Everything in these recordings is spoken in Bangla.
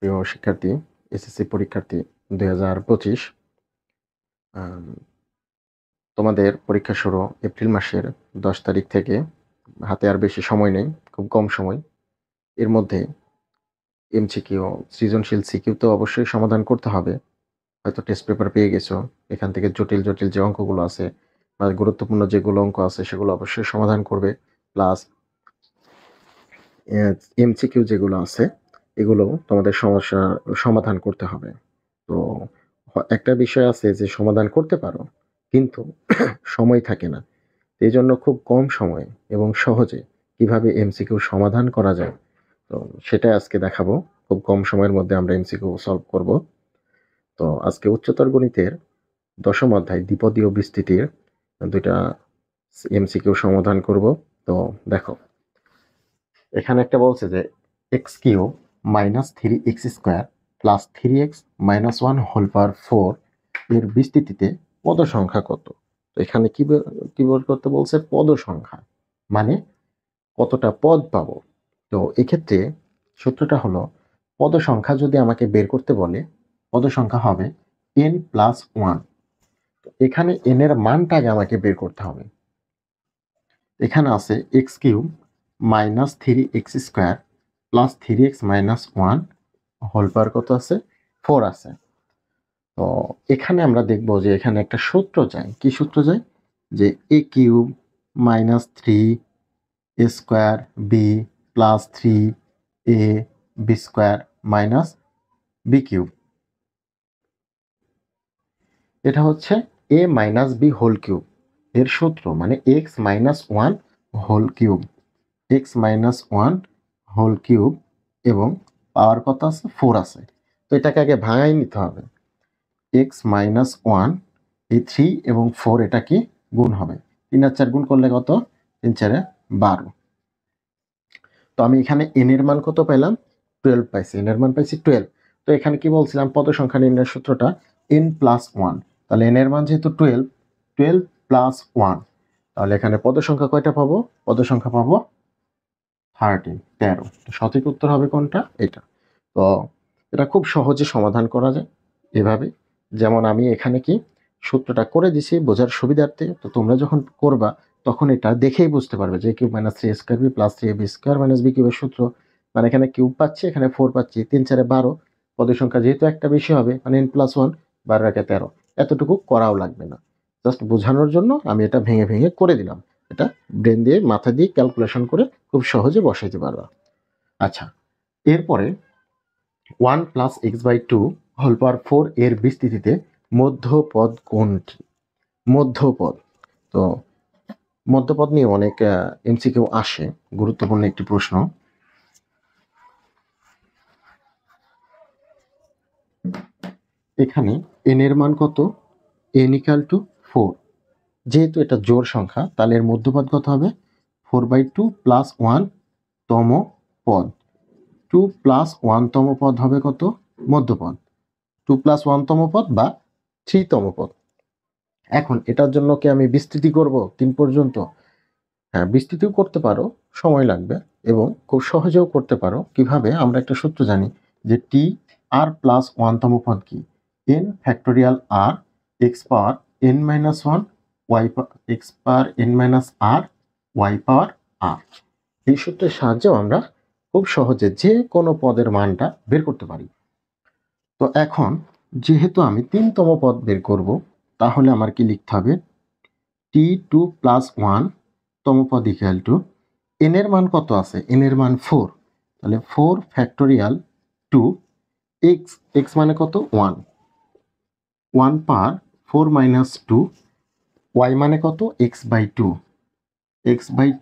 প্রিয় শিক্ষার্থী, এসএসসি পরীক্ষার্থী ২০২৫ আম তোমাদের পরীক্ষা শুরু এপ্রিল মাসের ১০ তারিখ থেকে। হাতে আর বেশি সময় নেই, খুব কম সময়। এর মধ্যে এমসিকিউ, সৃজনশীল সিকিউ তো অবশ্যই সমাধান করতে হবে। হয়তো টেস্ট পেপার পেয়ে গেছো। এখান থেকে জটিল, জটিল যে অঙ্কগুলো আছে বা গুরুত্বপূর্ণ যেগুলো অঙ্ক আছে সেগুলো অবশ্যই সমাধান করবে। প্লাস এমসিকিউ যেগুলো আছে এগুলোও তোমাদের সমস্যার সমাধান করতে হবে। তো একটা বিষয় আছে যে সমাধান করতে পারো, কিন্তু সময় থাকে না। এই জন্য খুব কম সময়ে এবং সহজে কিভাবে এমসিকিউ সমাধান করা যায়, তো সেটা আজকে দেখাবো। খুব কম সময়ের মধ্যে আমরা এমসিকিউ সলভ করব। তো আজকে উচ্চতর গণিতের ১০ম অধ্যায় দ্বিপদী ও বিস্তৃতির ২টা এমসিকিউ সমাধান করব। তো দেখো, এখানে একটা বলছে যে x cube minus 3x square plus 3x minus 1 whole power 4 এর বিস্তৃতিতে পদ সংখ্যা কত। তো এখানে কি বের করতে বলছে? পদ সংখ্যা, মানে কতটা পদ পাবো। তো এক্ষেত্রে সূত্রটা হলো, পদ সংখ্যা যদি আমাকে বের করতে বলে, পদ সংখ্যা হবে n প্লাস 1। তো এখানে n এর মানটা আগে আমাকে বের করতে হবে। এখানে আছে x cube minus 3x square plus 3x minus 1 whole power কত আছে? 4 আছে। তো এখানে আমরা দেখব যে এখানে একটা সূত্র যায়। কি সূত্র যায়? যে A cube minus 3 square B plus 3 A B square minus B cube. এটা হচ্ছে A minus B whole cube এর সূত্র, মানে X minus 1 whole cube, X minus 1 whole cube, এবং পাওয়ার কত আছে? 4 আছে। তো এটাকে আগে ভাঙাই নিতে হবে। এক্স মাইনাস 1, এই 3 এবং 4 এটা কি গুণ হবে। 3 আর 4 গুণ করলে কত? 3 4 12। তো আমি এখানে n এর মান কত পেলাম? 12 পাইছি। n এর মান পাইছি 12। তো এখানে কি বলছিলাম? পদ সংখ্যা নির্ণয়ের সূত্রটা n প্লাস 1। তাহলে n এর মান যেহেতু 12, 12 প্লাস 1, তাহলে এখানে পদ সংখ্যা কয়টা পাবো? পদ সংখ্যা পাবো 13। তো সঠিক উত্তর হবে কোনটা? এটা। তো এটা খুব সহজে সমাধান করা যায় এভাবে। যেমন আমি এখানে কি সূত্রটা করে দিছি বোঝার সুবিধার্থে। তো তোমরা যখন করবা তখন এটা দেখেই বুঝতে পারবে যে cube minus 3 square B plus 3 B square minus B কিউবের সূত্র। মানে এখানে কিউব পাচ্ছি, এখানে 4 পাচ্ছি, 3 4 12। পদের সংখ্যা যেহেতু একটা বেশি হবে, মানে n প্লাস 1, 12 একে 13। এতটুকু করাও লাগবে না, জাস্ট বোঝানোর জন্য আমি এটা ভেঙে ভেঙে করে দিলাম। এটা ব্রেন দিয়ে, মাথা দিয়ে ক্যালকুলেশন করে খুব সহজে বসাইতে পারবা। আচ্ছা, এরপরে 1 plus x by 2 whole power 4 এর বিস্তৃতিতে মধ্যপদ কোনটি? মধ্যপদ। তো মধ্যপদ নিয়ে অনেক এমসিকিউ আসে, গুরুত্বপূর্ণ একটি প্রশ্ন। এখানে n এর মান কত? n equal to 4। যেহেতু এটা জোড় সংখ্যা, তাহলে এর মধ্যপদ কত হবে? 4/2 প্লাস 1 তম পদ। 2 প্লাস 1 তম পদ হবে কত? মধ্যপদ। 2 প্লাস 1 তম পদ বা 3 তম পদ। এখন এটার জন্য কি আমি বিস্তৃতি করব 3 পর্যন্ত? হ্যাঁ, বিস্তৃতিও করতে পারো, সময় লাগবে, এবং খুব সহজেও করতে পারো। কিভাবে? আমরা একটা সূত্র জানি যে টি আর প্লাস 1 তম পদ কি? n ফ্যাক্টোরিয়াল আর এক্স পাওয়ার n মাইনাস 1 ওয়াই এক্স পাওয়ার n মাইনাস আর ওয়াই পাওয়ার আর। এই সূত্রের সাহায্যেও আমরা খুব সহজে যে কোনো পদের মানটা বের করতে পারি। তো এখন যেহেতু আমি 3তম পদ বের করব, তাহলে আমার কি লিখতে হবে? t2 প্লাস 1 তম পদ ইকুয়াল টু n এর মান কত আছে? n এর মান 4। তাহলে 4 ফ্যাক্টোরিয়াল 2 x মানে কত? 1 পাওয়ার 4 মাইনাস 2 y মানে কত? x বাই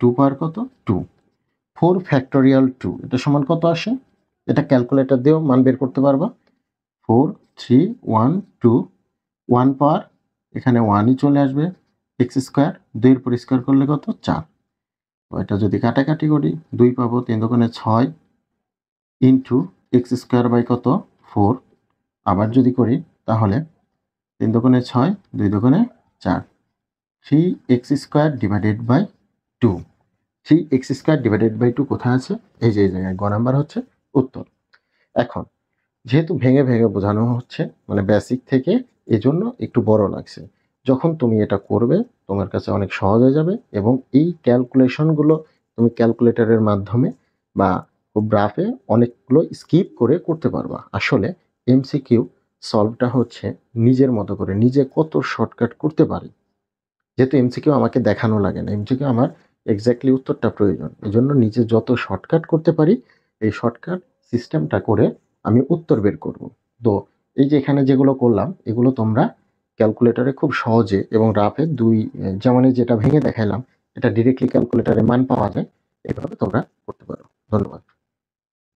2 পাওয়ার কত? 2। 4 ফ্যাক্টোরিয়াল 2 এটা সমান কত আসে? এটা ক্যালকুলেটর দিয়েও মান বের করতে পারবা। 4 3 1 2, 1 পাওয়ার এখানে 1ই চলে আসবে, x স্কোয়ার 2 এর পর স্কোয়ার করলে কত? 4। তো এটা যদি কাটাকাটি করি 2 পাবো, 3 দোকানে 6 ইন্টু এক্স স্কোয়ার বাই কত? 4। আবার যদি করি তাহলে 3 দোকানে 6, 2 দোকানে 4, 3x square divided by 2। 3x square divided by 2 কোথায় আছে? এই যে এই জায়গায়, গ নাম্বার হচ্ছে উত্তর। এখন যেহেতু ভেঙে ভেঙে বোঝানো হচ্ছে মানে বেসিক থেকে, এজন্য একটু বড় লাগছে। যখন তুমি এটা করবে তোমার কাছে অনেক সহজ হয়ে যাবে এবং এই ক্যালকুলেশনগুলো তুমি ক্যালকুলেটরের মাধ্যমে বা গ্রাফে অনেকগুলো স্কিপ করে করতে পারবা। আসলে এমসিকিউ সলভটা হচ্ছে নিজের মতো করে নিজে কত শর্টকাট করতে পারি। যেহেতু এমসিকিউ আমাকে দেখানো লাগে না, এমসিকিউ আমার এক্স্যাক্টলি উত্তরটা প্রয়োজন, এজন্য নিজে যত শর্টকাট করতে পারি এই শর্টকাট সিস্টেমটা করে আমি উত্তর বের করব। তো এই যে এখানে যেগুলো করলাম এগুলো তোমরা ক্যালকুলেটরে খুব সহজে এবং রাফে যেমন এই যেটা ভেঙে দেখাইলাম এটা ডিরেক্টলি ক্যালকুলেটরে মান পাওয়া যায়, এভাবে তোমরা করতে পারো। ধন্যবাদ।